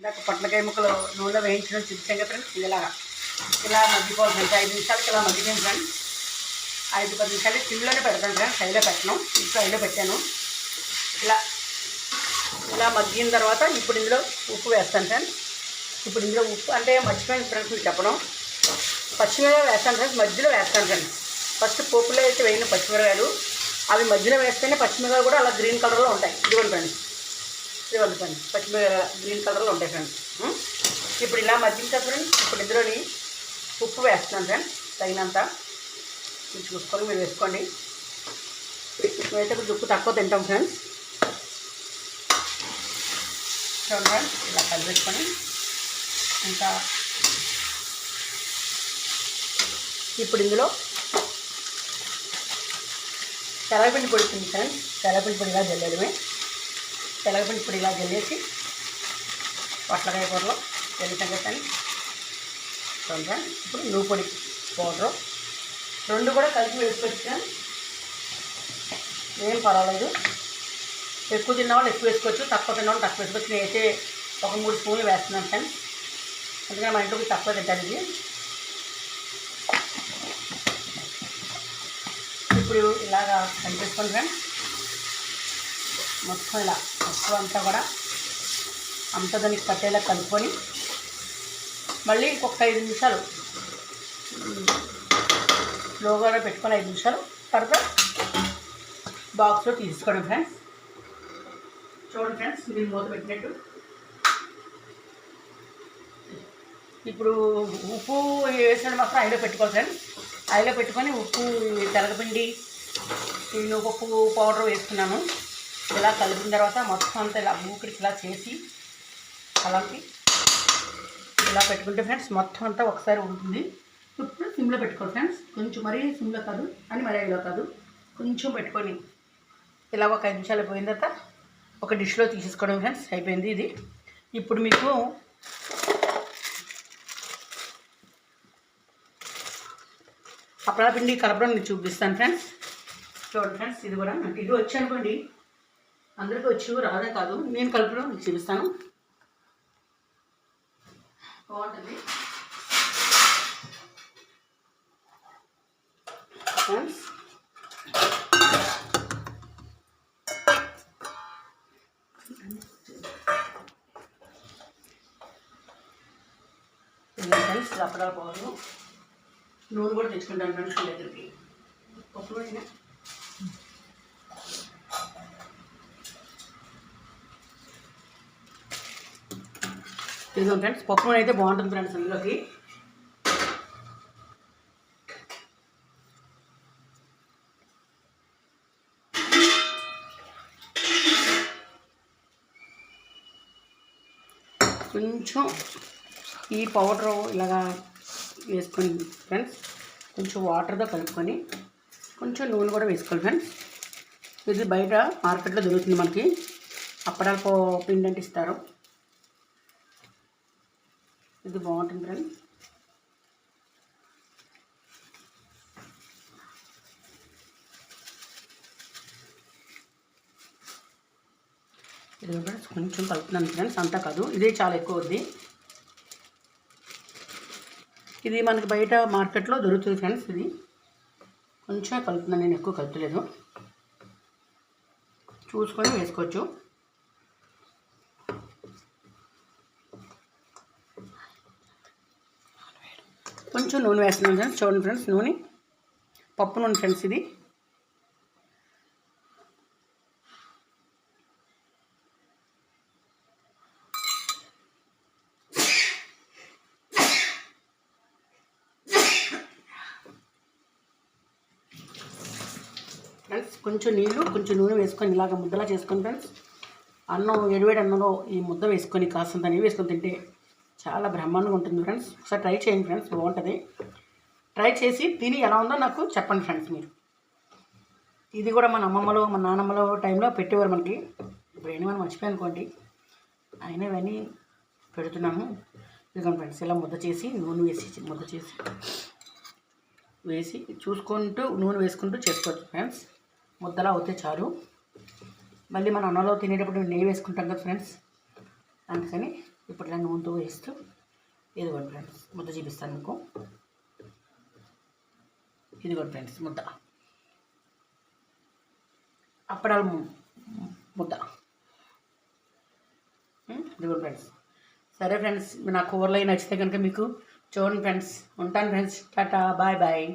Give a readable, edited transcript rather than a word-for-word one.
ఇందాక పొట్లకాయ ముక్కలు నూనెలో వేయించడం చూపించాం కదా ఫ్రెండ్స్. ఇలా మగ్గిపోవాలి ఫ్రెండ్స్. 5 నిమిషాలకి ఇలా మగ్గిపోయింది ఫ్రెండ్స్. 5-10 నిమిషాలు సిమ్లోనే పెడతాను ఫ్రెండ్స్. హైలో పెట్టను, ఇప్పుడు హైలో పెట్టాను. ఇలా మగ్గిన తర్వాత ఇప్పుడు ఇందులో ఉప్పు వేస్తాను ఫ్రెండ్స్. ఇప్పుడు ఇందులో ఉప్పు అంటే మర్చిపోయిన ఫ్రెండ్స్ మీకు చెప్పడం, పచ్చిమిరపకాయలు వేస్తాను ఫ్రెండ్స్. మధ్యలో వేస్తాను ఫ్రెండ్స్. ఫస్ట్ పోపులో అయితే వేయను పచ్చిమిరపకాయలు, అవి మధ్యలో వేస్తేనే పచ్చిమిరపకాయలు కూడా అలా గ్రీన్ కలర్లో ఉంటాయి. ఇదిగోండి ఫ్రెండ్స్, పచ్చిమిరపకాయలు గ్రీన్ కలర్లో ఉంటాయి ఫ్రెండ్స్. ఇప్పుడు ఇలా మగ్గిన కదా ఫ్రెండ్స్, ఇప్పుడు ఇందులోని ఉప్పు వేస్తున్నాను ఫ్రెండ్స్. తగినంత మీరు చూసుకొని మీరు వేసుకోండి. మేమైతే ఉప్పు తక్కువ తింటాం ఫ్రెండ్స్. చూడండి ఫ్రెండ్స్, ఇలా కలిపెట్టుకొని ఇంకా ఇప్పుడు ఇందులో తెల్లపిండి పొడి ఉంది ఫ్రెండ్స్. తెల్లపిండి పొడి ఇలా జల్లేయడమే. తెల్లపిండి పొడి ఇలా జల్లేసి పొట్లకాయ కూరలో జల్లిసాం కదా. చూడండి ఇప్పుడు నువ్వు పొడి పౌడరు 2 కూడా కలిపి వేసుకోవచ్చు. ఏం పర్వాలేదు. ఎక్కువ తిన్నవాళ్ళు ఎక్కువ వేసుకోవచ్చు, తక్కువ తిన్నవాళ్ళు తక్కువ వేసుకోవచ్చు. నేనైతే ఒక 3 స్పూన్లు వేస్తున్నాను ఫ్రెండ్స్. అందుకని మా ఇంట్లోకి తక్కువ తింటాను ఇది. ఇప్పుడు ఇలాగా కలిపేసుకోండి ఫ్రెండ్స్. మొత్తం ఇలా మొత్తం అంతా కూడా అంతా దానికి పట్టేలా కలుపుకొని మళ్ళీ ఇంకొక 5 నిమిషాలు స్లోగా పెట్టుకొని 5 నిమిషాలు తర్వాత బాక్స్లో తీసుకోండి ఫ్రెండ్స్. చూడండి ఫ్రెండ్స్, మీరు మూత పెట్టినట్టు. ఇప్పుడు ఉప్పు వేసినట్టు మాత్రం ఐలో పెట్టుకోవాలి ఫ్రెండ్స్. ఐలో పెట్టుకొని ఉప్పు, తెలగపిండి, నువ్వుపప్పు పౌడర్ వేసుకున్నాను. ఇలా కలిపిన తర్వాత మొత్తం అంతా ఇలా మూకుడికి ఇలా చేసి అలాంటి ఇలా పెట్టుకుంటే ఫ్రెండ్స్ మొత్తం అంతా ఒకసారి ఉంటుంది. ఇప్పుడు సిమ్లో పెట్టుకోండి ఫ్రెండ్స్. కొంచెం మరీ సిమ్లో కాదు అని మరీ ఐలో కాదు, కొంచెం పెట్టుకొని ఇలా ఒక 5 నిమిషాలు పోయిన తర్వాత ఒక డిష్లో తీసేసుకోవడం ఫ్రెండ్స్. అయిపోయింది ఇది. ఇప్పుడు మీకు అప్పడాల పిండి కలపడం నేను చూపిస్తాను ఫ్రెండ్స్. చూడండి ఫ్రెండ్స్, ఇది కూడా నాకు ఇది వచ్చి అనుకోండి, అందరికీ వచ్చి రాదే కాదు, నేను కలపడం మీకు చూపిస్తాను. బాగుంటుంది ఫ్రెండ్స్. ఫ్రెండ్స్ అప్పడాల పౌడరు నూనె కూడా తెచ్చుకుంటాను ఫ్రెండ్స్ మీ దగ్గరికి. పప్పు ఇదిగో ఫ్రెండ్స్, పప్పు నూనె అయితే బాగుంటుంది ఫ్రెండ్స్. అందులోకి కొంచెం ఈ పౌడరు ఇలాగా వేసుకొని ఫ్రెండ్స్, కొంచెం వాటర్తో కలుపుకొని కొంచెం నూనె కూడా వేసుకోవాలి ఫ్రెండ్స్. ఇది బయట మార్కెట్లో దొరుకుతుంది మనకి, అప్పడాల పిండి అంటే ఇస్తారు. ఇది బాగుంటుంది ఫ్రెండ్స్. ఇది ఫ్రెండ్స్ కొంచెం కలుపుతున్నాను ఫ్రెండ్స్, అంతా కాదు, ఇదే చాలా ఎక్కువ వద్ది. ఇది మనకి బయట మార్కెట్లో దొరుకుతుంది ఫ్రెండ్స్. ఇది కొంచెం కలుపుతున్నాను, నేను ఎక్కువ కలుపులేదు, చూసుకొని వేసుకోవచ్చు. కొంచెం నూనె వేస్తున్నాను ఫ్రెండ్స్. చూడండి ఫ్రెండ్స్, నూనె పప్పు నూనె ఫ్రెండ్స్. ఇది ఫ్రెండ్స్ కొంచెం నీళ్ళు కొంచెం నూనె వేసుకొని ఇలాగ ముద్దలా చేసుకొని ఫ్రెండ్స్, అన్నం వేడివేడి అన్నంలో ఈ ముద్ద వేసుకొని కాస్తంత నెయ్యి వేసుకొని తింటే చాలా బ్రహ్మాండంగా ఉంటుంది ఫ్రెండ్స్. ఒకసారి ట్రై చేయండి ఫ్రెండ్స్, బాగుంటుంది. ట్రై చేసి తిని ఎలా ఉందో నాకు చెప్పండి ఫ్రెండ్స్ మీరు. ఇది కూడా మన అమ్మమ్మలో మన నానమ్మలో టైంలో పెట్టేవారు మనకి. ఇప్పుడు ఏమైనా మర్చిపోయి అనుకోండి, అయినా ఇవన్నీ పెడుతున్నాము. ఇదిగోండి ఫ్రెండ్స్, ఇలా ముద్ద చేసి నూనె వేసి ముద్ద చేసి వేసి చూసుకుంటూ నూనె వేసుకుంటూ చేసుకోవచ్చు ఫ్రెండ్స్. ముద్దలా అవుతే చాలు. మళ్ళీ మన అన్నంలో తినేటప్పుడు నెయ్యి వేసుకుంటాం కదా ఫ్రెండ్స్, అందుకని ఇప్పుడు ఇలా నూనెతో వేస్తూ ఇదిగోండి ఫ్రెండ్స్ ముద్ద చూపిస్తాను మీకు. ఇదిగోండి ఫ్రెండ్స్ ముద్ద, అప్పడాల ముద్ద. ఇదిగోండి ఫ్రెండ్స్. సరే ఫ్రెండ్స్, నా కూరలు నచ్చితే కనుక మీకు చూడండి ఫ్రెండ్స్. ఉంటాను ఫ్రెండ్స్. Tata, bye bye.